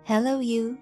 Hello, you.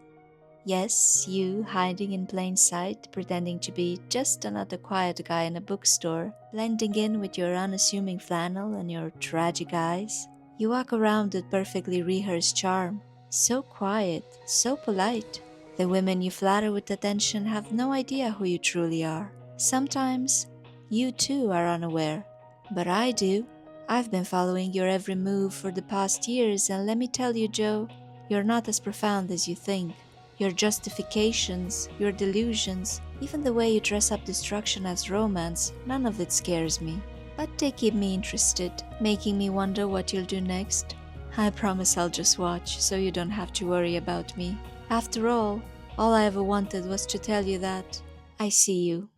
Yes, you hiding in plain sight, pretending to be just another quiet guy in a bookstore, blending in with your unassuming flannel and your tragic eyes. You walk around with perfectly rehearsed charm, so quiet, so polite. The women you flatter with attention have no idea who you truly are. Sometimes, you too are unaware. But I do. I've been following your every move for the past years, and let me tell you, Joe, you're not as profound as you think. Your justifications, your delusions, even the way you dress up destruction as romance, none of it scares me. But they keep me interested, making me wonder what you'll do next. I promise I'll just watch, so you don't have to worry about me. After all I ever wanted was to tell you that I see you.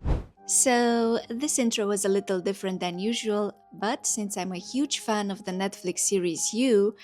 So, this intro was a little different than usual, but since I'm a huge fan of the Netflix series You,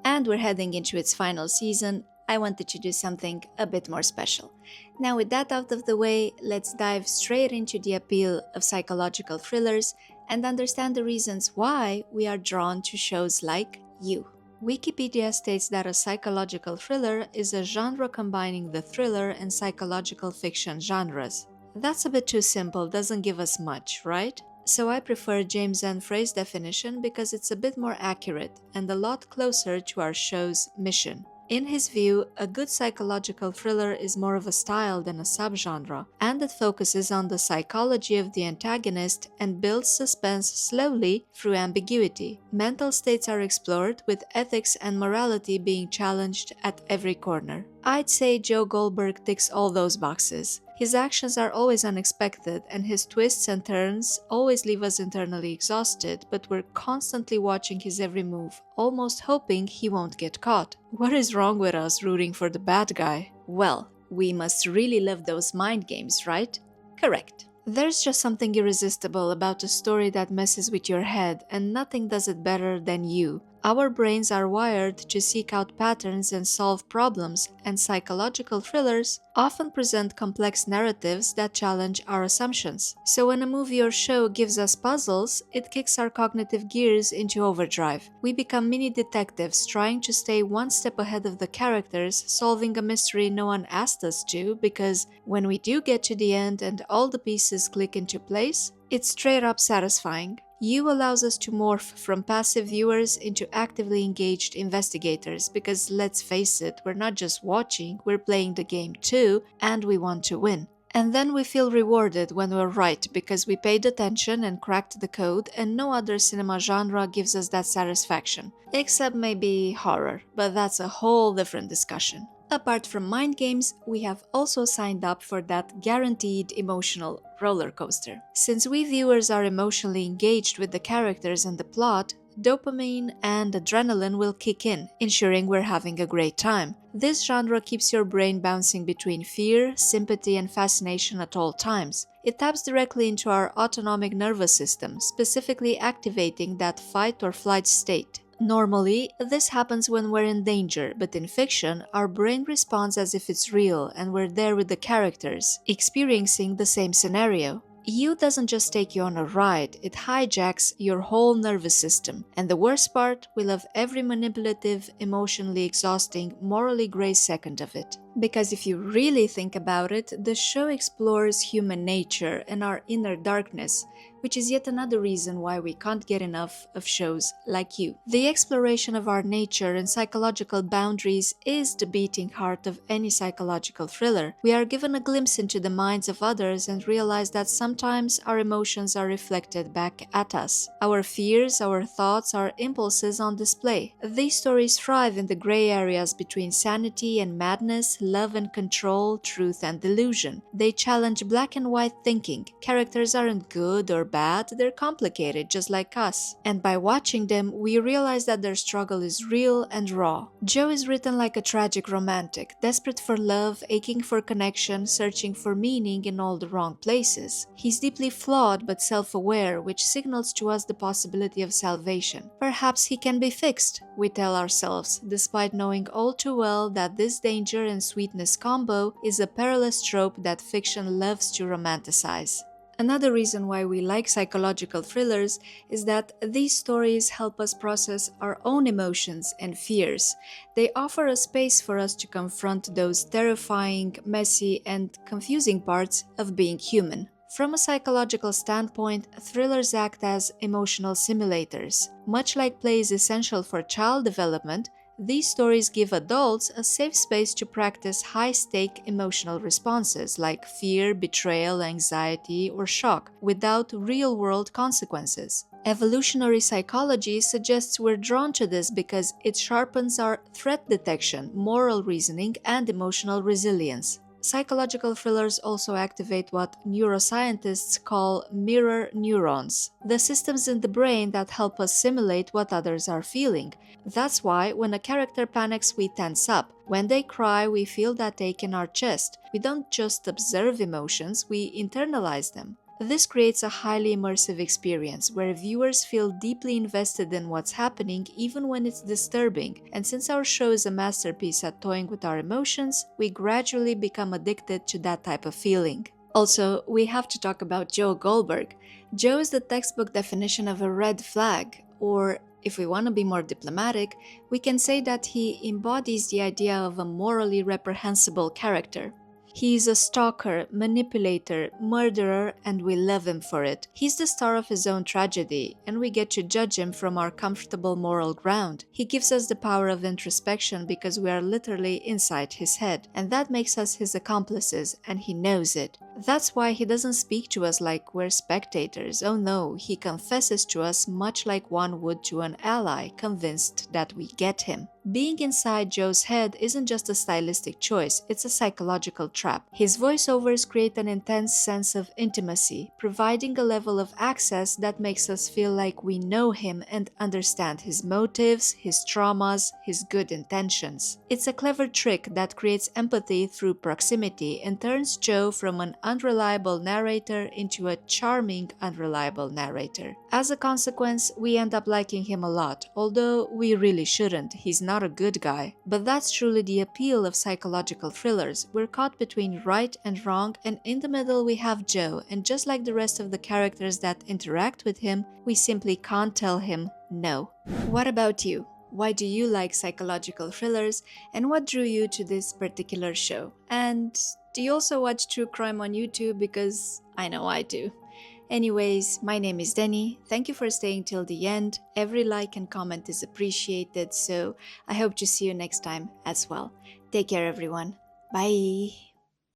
and we're heading into its final season, I wanted to do something a bit more special. Now, with that out of the way, let's dive straight into the appeal of psychological thrillers and understand the reasons why we are drawn to shows like You. Wikipedia states that a psychological thriller is a genre combining the thriller and psychological fiction genres. That's a bit too simple, doesn't give us much, right? So I prefer James N. Frey's definition because it's a bit more accurate and a lot closer to our show's mission. In his view, a good psychological thriller is more of a style than a subgenre, and it focuses on the psychology of the antagonist and builds suspense slowly through ambiguity. Mental states are explored, with ethics and morality being challenged at every corner. I'd say Joe Goldberg ticks all those boxes. His actions are always unexpected, and his twists and turns always leave us internally exhausted, but we're constantly watching his every move, almost hoping he won't get caught. What is wrong with us rooting for the bad guy? Well, we must really love those mind games, right? Correct. There's just something irresistible about a story that messes with your head, and nothing does it better than You. Our brains are wired to seek out patterns and solve problems, and psychological thrillers often present complex narratives that challenge our assumptions. So when a movie or show gives us puzzles, it kicks our cognitive gears into overdrive. We become mini detectives trying to stay one step ahead of the characters, solving a mystery no one asked us to, because when we do get to the end and all the pieces click into place, it's straight up satisfying. You allows us to morph from passive viewers into actively engaged investigators because, let's face it, we're not just watching, we're playing the game too, and we want to win. And then we feel rewarded when we're right because we paid attention and cracked the code, and no other cinema genre gives us that satisfaction. Except maybe horror, but that's a whole different discussion. Apart from mind games, we have also signed up for that guaranteed emotional roller coaster. Since we viewers are emotionally engaged with the characters and the plot, dopamine and adrenaline will kick in, ensuring we're having a great time. This genre keeps your brain bouncing between fear, sympathy, and fascination at all times. It taps directly into our autonomic nervous system, specifically activating that fight or flight state. Normally, this happens when we're in danger, but in fiction, our brain responds as if it's real and we're there with the characters, experiencing the same scenario. You doesn't just take you on a ride, it hijacks your whole nervous system. And the worst part, we love every manipulative, emotionally exhausting, morally grey second of it. Because if you really think about it, the show explores human nature and our inner darkness, which is yet another reason why we can't get enough of shows like You. The exploration of our nature and psychological boundaries is the beating heart of any psychological thriller. We are given a glimpse into the minds of others and realize that sometimes our emotions are reflected back at us. Our fears, our thoughts, our impulses on display. These stories thrive in the gray areas between sanity and madness, love and control, truth and delusion. They challenge black and white thinking. Characters aren't good or bad, they're complicated just like us. And by watching them, we realize that their struggle is real and raw. Joe is written like a tragic romantic, desperate for love, aching for connection, searching for meaning in all the wrong places. He's deeply flawed but self-aware, which signals to us the possibility of salvation. Perhaps he can be fixed, we tell ourselves, despite knowing all too well that this danger and sweetness combo is a perilous trope that fiction loves to romanticize. Another reason why we like psychological thrillers is that these stories help us process our own emotions and fears. They offer a space for us to confront those terrifying, messy, and confusing parts of being human. From a psychological standpoint, thrillers act as emotional simulators. Much like play is essential for child development, these stories give adults a safe space to practice high-stake emotional responses like fear, betrayal, anxiety, or shock without real-world consequences. Evolutionary psychology suggests we're drawn to this because it sharpens our threat detection, moral reasoning, and emotional resilience. Psychological thrillers also activate what neuroscientists call mirror neurons, the systems in the brain that help us simulate what others are feeling. That's why when a character panics, we tense up. When they cry, we feel that ache in our chest. We don't just observe emotions, we internalize them. This creates a highly immersive experience where viewers feel deeply invested in what's happening even when it's disturbing, and since our show is a masterpiece at toying with our emotions, we gradually become addicted to that type of feeling. Also, we have to talk about Joe Goldberg. Joe is the textbook definition of a red flag, or if we want to be more diplomatic, we can say that he embodies the idea of a morally reprehensible character. He's a stalker, manipulator, murderer, and we love him for it. He's the star of his own tragedy, and we get to judge him from our comfortable moral ground. He gives us the power of introspection because we are literally inside his head, and that makes us his accomplices, and he knows it. That's why he doesn't speak to us like we're spectators. Oh no, he confesses to us much like one would to an ally, convinced that we get him. Being inside Joe's head isn't just a stylistic choice, it's a psychological trap. His voiceovers create an intense sense of intimacy, providing a level of access that makes us feel like we know him and understand his motives, his traumas, his good intentions. It's a clever trick that creates empathy through proximity and turns Joe from an unreliable narrator into a charming, unreliable narrator. As a consequence, we end up liking him a lot, although we really shouldn't. He's not a good guy. But that's truly the appeal of psychological thrillers. We're caught between right and wrong, and in the middle we have Joe, and just like the rest of the characters that interact with him, we simply can't tell him no. What about you? Why do you like psychological thrillers, and what drew you to this particular show? And do you also watch true crime on YouTube? Because I know I do. Anyways, my name is Denny. Thank you for staying till the end. Every like and comment is appreciated, so I hope to see you next time as well. Take care, everyone. Bye!